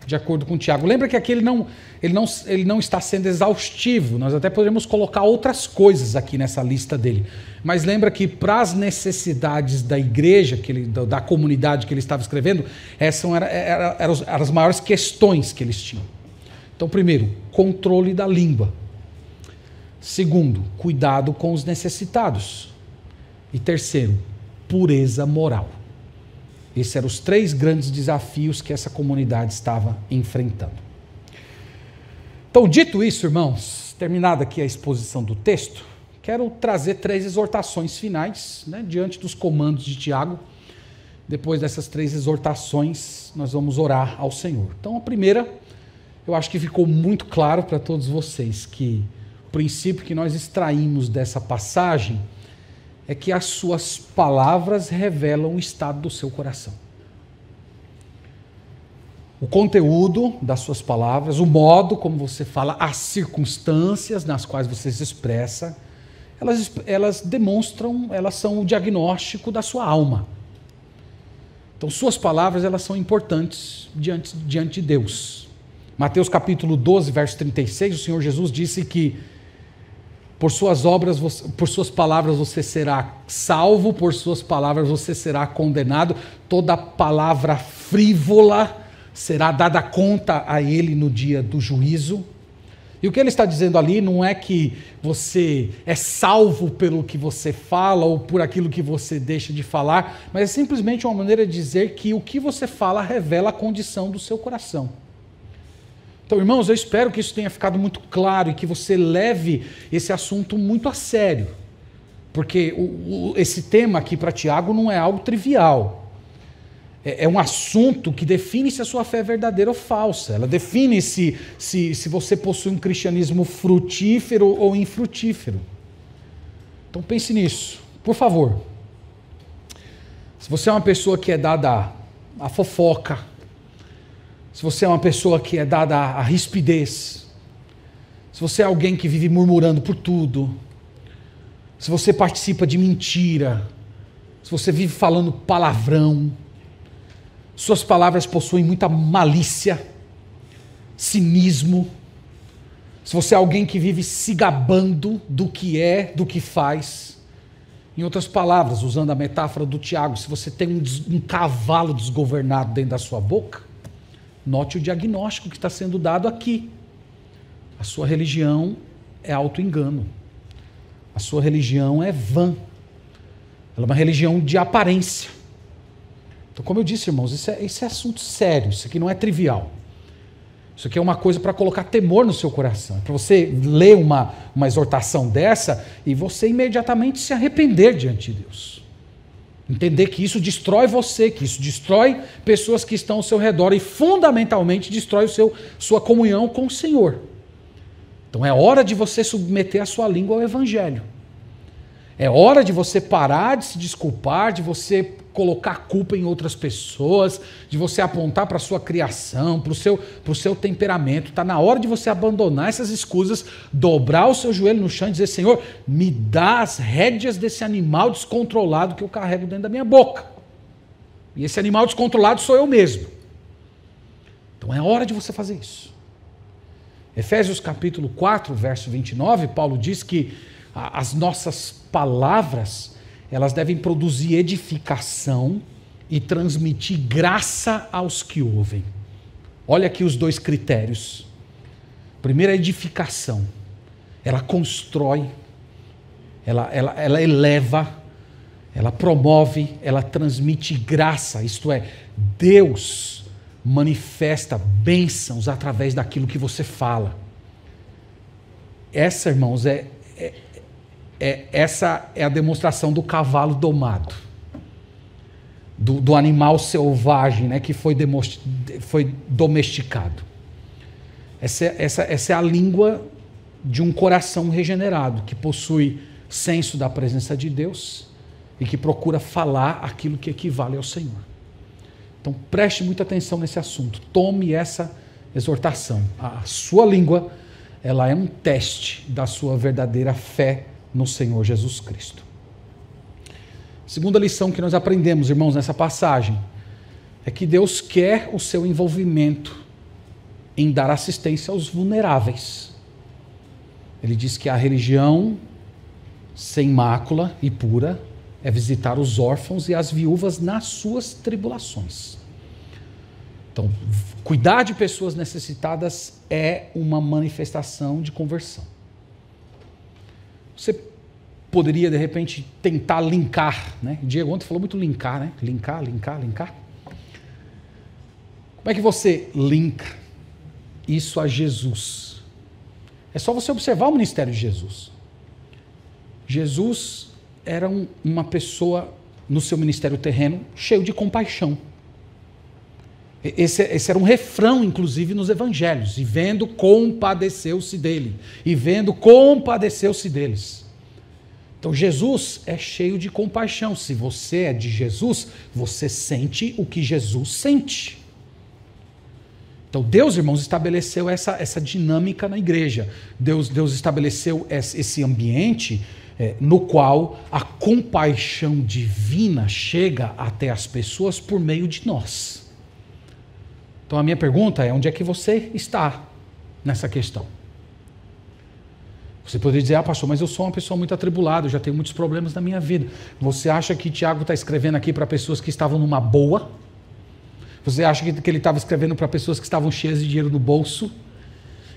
de acordo com Tiago. Lembra que aqui ele não está sendo exaustivo, nós até poderíamos colocar outras coisas aqui nessa lista dele. Mas lembra que para as necessidades da igreja, da comunidade que ele estava escrevendo, essas eram as maiores questões que eles tinham. Então, primeiro, controle da língua. Segundo, cuidado com os necessitados. E terceiro, pureza moral. Esses eram os 3 grandes desafios que essa comunidade estava enfrentando. Então, dito isso, irmãos, terminada aqui a exposição do texto, quero trazer 3 exortações finais, né, diante dos comandos de Tiago. Depois dessas 3 exortações, nós vamos orar ao Senhor. Então, a primeira, eu acho que ficou muito claro para todos vocês que o princípio que nós extraímos dessa passagem é que as suas palavras revelam o estado do seu coração. O conteúdo das suas palavras, o modo como você fala, as circunstâncias nas quais você se expressa, elas demonstram, elas são o diagnóstico da sua alma. Então, suas palavras, elas são importantes diante de Deus. Mateus capítulo 12, verso 36, o Senhor Jesus disse que por suas palavras você será salvo, por suas palavras você será condenado. Toda palavra frívola será dada conta a ele no dia do juízo. E o que ele está dizendo ali não é que você é salvo pelo que você fala ou por aquilo que você deixa de falar, mas é simplesmente uma maneira de dizer que o que você fala revela a condição do seu coração. Então, irmãos, eu espero que isso tenha ficado muito claro e que você leve esse assunto muito a sério. Porque esse tema aqui para Tiago não é algo trivial. É um assunto que define se a sua fé é verdadeira ou falsa. Ela define se você possui um cristianismo frutífero ou infrutífero. Então pense nisso, por favor. Se você é uma pessoa que é dada à fofoca, se você é uma pessoa que é dada à rispidez, se você é alguém que vive murmurando por tudo, se você participa de mentira, se você vive falando palavrão, suas palavras possuem muita malícia, cinismo, se você é alguém que vive se gabando do que é, do que faz, em outras palavras, usando a metáfora do Tiago, se você tem um cavalo desgovernado dentro da sua boca, note o diagnóstico que está sendo dado aqui. A sua religião é auto-engano. A sua religião é vã. Ela é uma religião de aparência. Então, como eu disse, irmãos, isso é assunto sério. Isso aqui não é trivial. Isso aqui é uma coisa para colocar temor no seu coração. Para você ler uma exortação dessa e você imediatamente se arrepender diante de Deus. Entender que isso destrói você, que isso destrói pessoas que estão ao seu redor e fundamentalmente destrói sua comunhão com o Senhor. Então é hora de você submeter a sua língua ao Evangelho. É hora de você parar de se desculpar, de você colocar culpa em outras pessoas, de você apontar para a sua criação, para o seu temperamento. Está na hora de você abandonar essas escusas, dobrar o seu joelho no chão e dizer: Senhor, me dá as rédeas desse animal descontrolado que eu carrego dentro da minha boca. E esse animal descontrolado sou eu mesmo. Então é hora de você fazer isso. Efésios capítulo 4, verso 29, Paulo diz que as nossas palavras, elas devem produzir edificação e transmitir graça aos que ouvem. Olha aqui os dois critérios. Primeiro, a edificação. Ela constrói, ela eleva, ela promove, ela transmite graça. Isto é, Deus manifesta bênçãos através daquilo que você fala. Essa, irmãos, essa é a demonstração do cavalo domado, do animal selvagem, né, que foi domesticado. Essa é a língua de um coração regenerado, que possui senso da presença de Deus e que procura falar aquilo que equivale ao Senhor. Então preste muita atenção nesse assunto, tome essa exortação. A sua língua, ela é um teste da sua verdadeira fé no Senhor Jesus Cristo. Segunda lição que nós aprendemos, irmãos, nessa passagem, é que Deus quer o seu envolvimento em dar assistência aos vulneráveis. Ele diz que a religião sem mácula e pura é visitar os órfãos e as viúvas nas suas tribulações. Então, cuidar de pessoas necessitadas é uma manifestação de conversão. Você poderia, de repente, tentar linkar, né? O Diego ontem falou muito linkar, né? Linkar. Como é que você linka isso a Jesus? É só você observar o ministério de Jesus. Jesus era uma pessoa, no seu ministério terreno, cheio de compaixão. Esse era um refrão, inclusive, nos evangelhos. E vendo, compadeceu-se dele. E vendo, compadeceu-se deles. Então, Jesus é cheio de compaixão. Se você é de Jesus, você sente o que Jesus sente. Então, Deus, irmãos, estabeleceu essa dinâmica na igreja. Deus estabeleceu esse ambiente no qual a compaixão divina chega até as pessoas por meio de nós. Então a minha pergunta é: onde é que você está nessa questão? Você poderia dizer: pastor, mas eu sou uma pessoa muito atribulada, eu já tenho muitos problemas na minha vida. Você acha que Tiago está escrevendo aqui para pessoas que estavam numa boa? Você acha que ele estava escrevendo para pessoas que estavam cheias de dinheiro no bolso?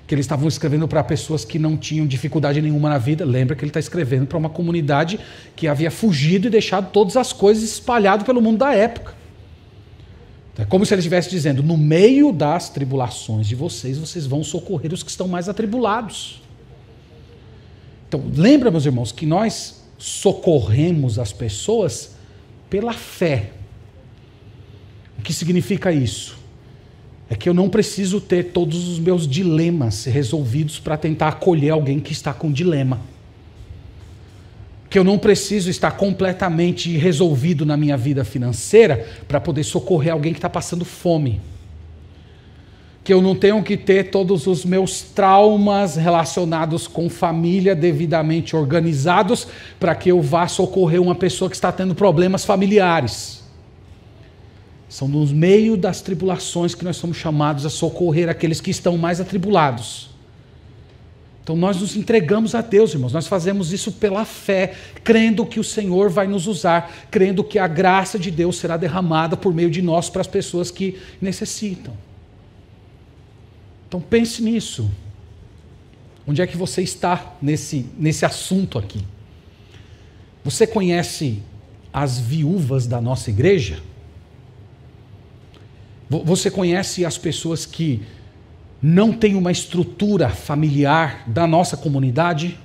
Que eles estavam escrevendo para pessoas que não tinham dificuldade nenhuma na vida? Lembra que ele está escrevendo para uma comunidade que havia fugido e deixado todas as coisas espalhadas pelo mundo da época. É como se ele estivesse dizendo: no meio das tribulações de vocês, vocês vão socorrer os que estão mais atribulados. Então, lembra, meus irmãos, que nós socorremos as pessoas pela fé. O que significa isso? É que eu não preciso ter todos os meus dilemas resolvidos para tentar acolher alguém que está com dilema. Que eu não preciso estar completamente resolvido na minha vida financeira para poder socorrer alguém que está passando fome. Que eu não tenho que ter todos os meus traumas relacionados com família devidamente organizados para que eu vá socorrer uma pessoa que está tendo problemas familiares. São no meio das tribulações que nós somos chamados a socorrer aqueles que estão mais atribulados. Então nós nos entregamos a Deus, irmãos. Nós fazemos isso pela fé, crendo que o Senhor vai nos usar, crendo que a graça de Deus será derramada por meio de nós para as pessoas que necessitam. Então pense nisso. Onde é que você está nesse assunto aqui? Você conhece as viúvas da nossa igreja? Você conhece as pessoas que não têm uma estrutura familiar da nossa comunidade?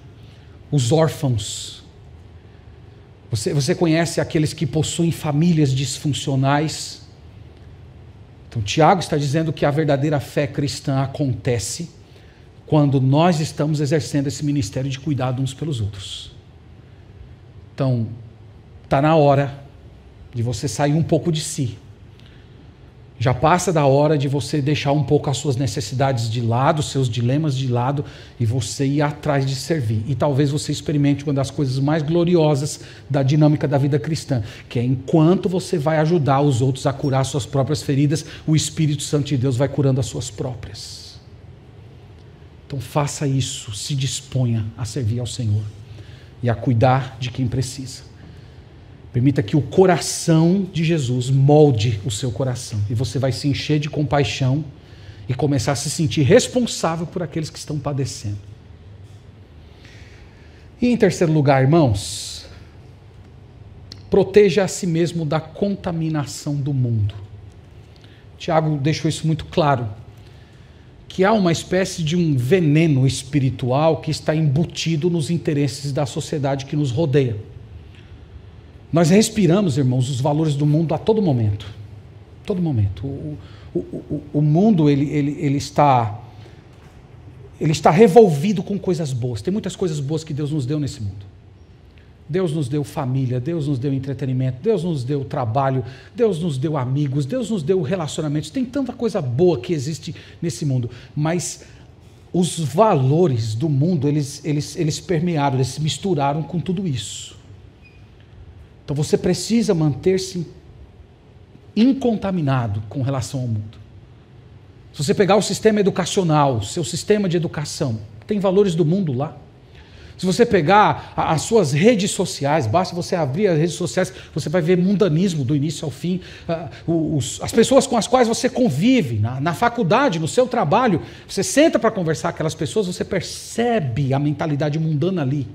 Os órfãos. Você conhece aqueles que possuem famílias disfuncionais? Então, Tiago está dizendo que a verdadeira fé cristã acontece quando nós estamos exercendo esse ministério de cuidado uns pelos outros. Então, está na hora de você sair um pouco de si. Já passa da hora de você deixar um pouco as suas necessidades de lado, seus dilemas de lado, e você ir atrás de servir. E talvez você experimente uma das coisas mais gloriosas da dinâmica da vida cristã, que é enquanto você vai ajudar os outros a curar suas próprias feridas, o Espírito Santo de Deus vai curando as suas próprias. Então faça isso, se disponha a servir ao Senhor e a cuidar de quem precisa. Permita que o coração de Jesus molde o seu coração. E você vai se encher de compaixão e começar a se sentir responsável por aqueles que estão padecendo. E em terceiro lugar, irmãos, proteja a si mesmo da contaminação do mundo. Tiago deixou isso muito claro. Que há uma espécie de um veneno espiritual que está embutido nos interesses da sociedade que nos rodeia. Nós respiramos, irmãos, os valores do mundo a todo momento. Todo momento. O mundo ele está revolvido com coisas boas. Tem muitas coisas boas que Deus nos deu nesse mundo. Deus nos deu família, Deus nos deu entretenimento, Deus nos deu trabalho, Deus nos deu amigos, Deus nos deu relacionamentos. Tem tanta coisa boa que existe nesse mundo. Mas os valores do mundo, eles permearam, eles se misturaram com tudo isso. Então você precisa manter-se incontaminado com relação ao mundo. Se você pegar o sistema educacional, seu sistema de educação, tem valores do mundo lá. Se você pegar as suas redes sociais, basta você abrir as redes sociais, você vai ver mundanismo do início ao fim. As pessoas com as quais você convive, na faculdade, no seu trabalho, você senta para conversar com aquelas pessoas, você percebe a mentalidade mundana ali.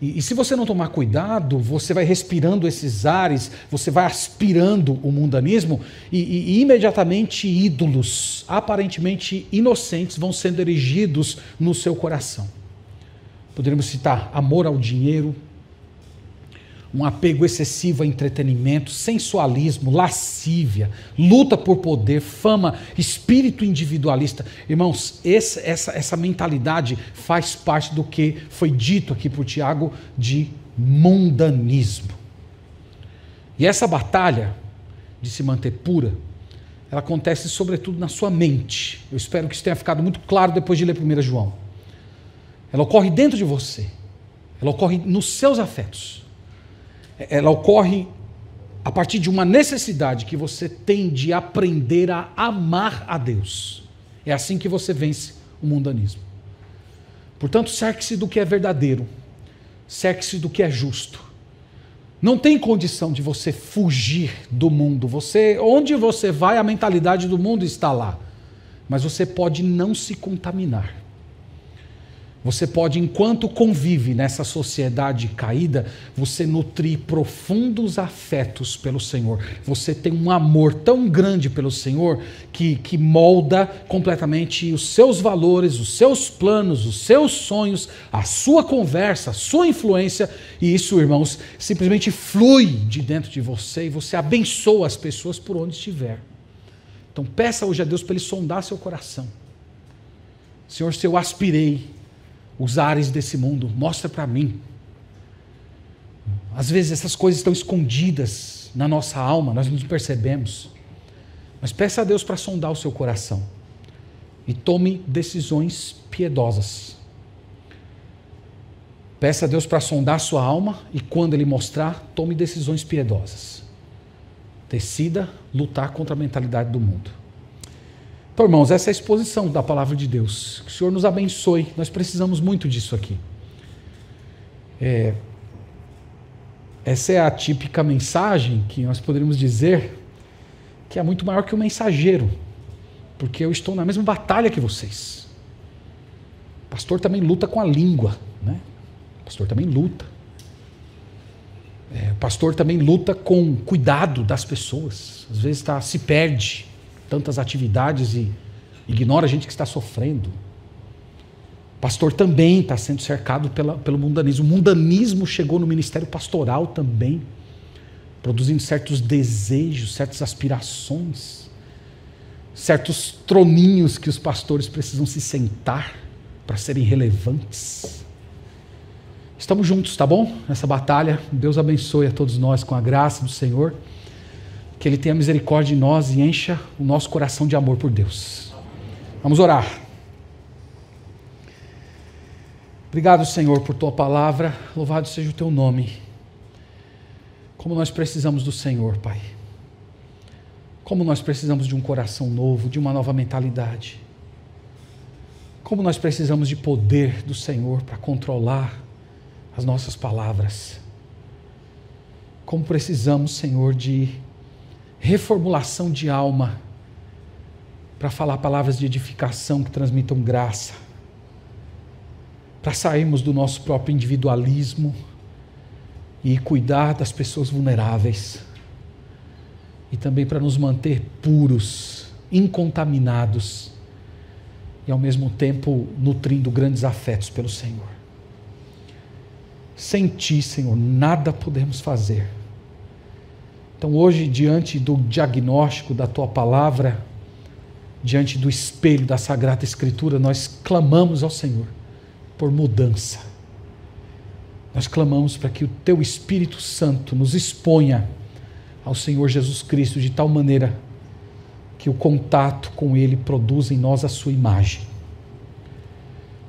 E se você não tomar cuidado, você vai respirando esses ares, você vai aspirando o mundanismo e imediatamente ídolos, aparentemente inocentes, vão sendo erigidos no seu coração. Poderíamos citar amor ao dinheiro, um apego excessivo a entretenimento, sensualismo, lascívia, luta por poder, fama, espírito individualista. Irmãos, essa mentalidade faz parte do que foi dito aqui por Tiago de mundanismo. E essa batalha de se manter pura, ela acontece sobretudo na sua mente. Eu espero que isso tenha ficado muito claro depois de ler 1 João. Ela ocorre dentro de você. ela ocorre nos seus afetos. Ela ocorre a partir de uma necessidade que você tem de aprender a amar a Deus. É assim que você vence o mundanismo. Portanto, cerque-se do que é verdadeiro, cerque-se do que é justo. Não tem condição de você fugir do mundo. Onde você vai, a mentalidade do mundo está lá. Mas você pode não se contaminar. Você pode, enquanto convive nessa sociedade caída, você nutrir profundos afetos pelo Senhor. Você tem um amor tão grande pelo Senhor que molda completamente os seus valores, os seus planos, os seus sonhos, a sua conversa, a sua influência. E isso, irmãos, simplesmente flui de dentro de você e você abençoa as pessoas por onde estiver. Então peça hoje a Deus para Ele sondar seu coração. Senhor, se eu aspirei os ares desse mundo, mostra para mim. Às vezes essas coisas estão escondidas na nossa alma, nós não percebemos. Mas peça a Deus para sondar o seu coração e tome decisões piedosas. Peça a Deus para sondar a sua alma e quando Ele mostrar, tome decisões piedosas. Decida lutar contra a mentalidade do mundo. Então, irmãos, essa é a exposição da palavra de Deus. Que o Senhor nos abençoe. Nós precisamos muito disso aqui. Essa é a típica mensagem que nós poderíamos dizer que é muito maior que o mensageiro. Porque eu estou na mesma batalha que vocês. O pastor também luta com a língua, né? O pastor também luta. O pastor também luta com cuidado das pessoas. Às vezes se perde tantas atividades e ignora a gente que está sofrendo. O pastor também está sendo cercado pelo mundanismo. O mundanismo chegou no ministério pastoral também, produzindo certos desejos, certas aspirações, certos troninhos que os pastores precisam se sentar para serem relevantes. Estamos juntos, tá bom? Nessa batalha. Deus abençoe a todos nós com a graça do Senhor. Que Ele tenha misericórdia de nós e encha o nosso coração de amor por Deus. Vamos orar. Obrigado, Senhor, por Tua palavra. Louvado seja o Teu nome. Como nós precisamos do Senhor, Pai. Como nós precisamos de um coração novo, de uma nova mentalidade. Como nós precisamos de poder do Senhor para controlar as nossas palavras. Como precisamos, Senhor, de reformulação de alma para falar palavras de edificação que transmitam graça, para sairmos do nosso próprio individualismo e cuidar das pessoas vulneráveis e também para nos manter puros, incontaminados e ao mesmo tempo nutrindo grandes afetos pelo Senhor. Sem Ti, Senhor, nada podemos fazer. Então hoje, diante do diagnóstico da Tua palavra, diante do espelho da Sagrada Escritura, nós clamamos ao Senhor por mudança. Nós clamamos para que o Teu Espírito Santo nos exponha ao Senhor Jesus Cristo de tal maneira que o contato com Ele produza em nós a Sua imagem.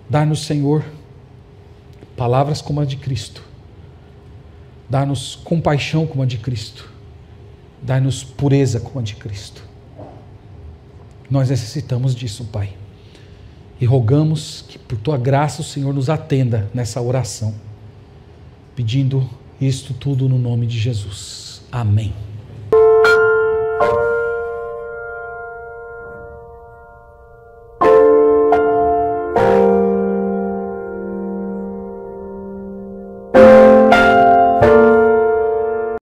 Dá-nos, Senhor, palavras como a de Cristo. Dá-nos compaixão como a de Cristo. Dá-nos pureza como a de Cristo. Nós necessitamos disso, Pai. E rogamos que por Tua graça o Senhor nos atenda nessa oração. Pedindo isto tudo no nome de Jesus. Amém.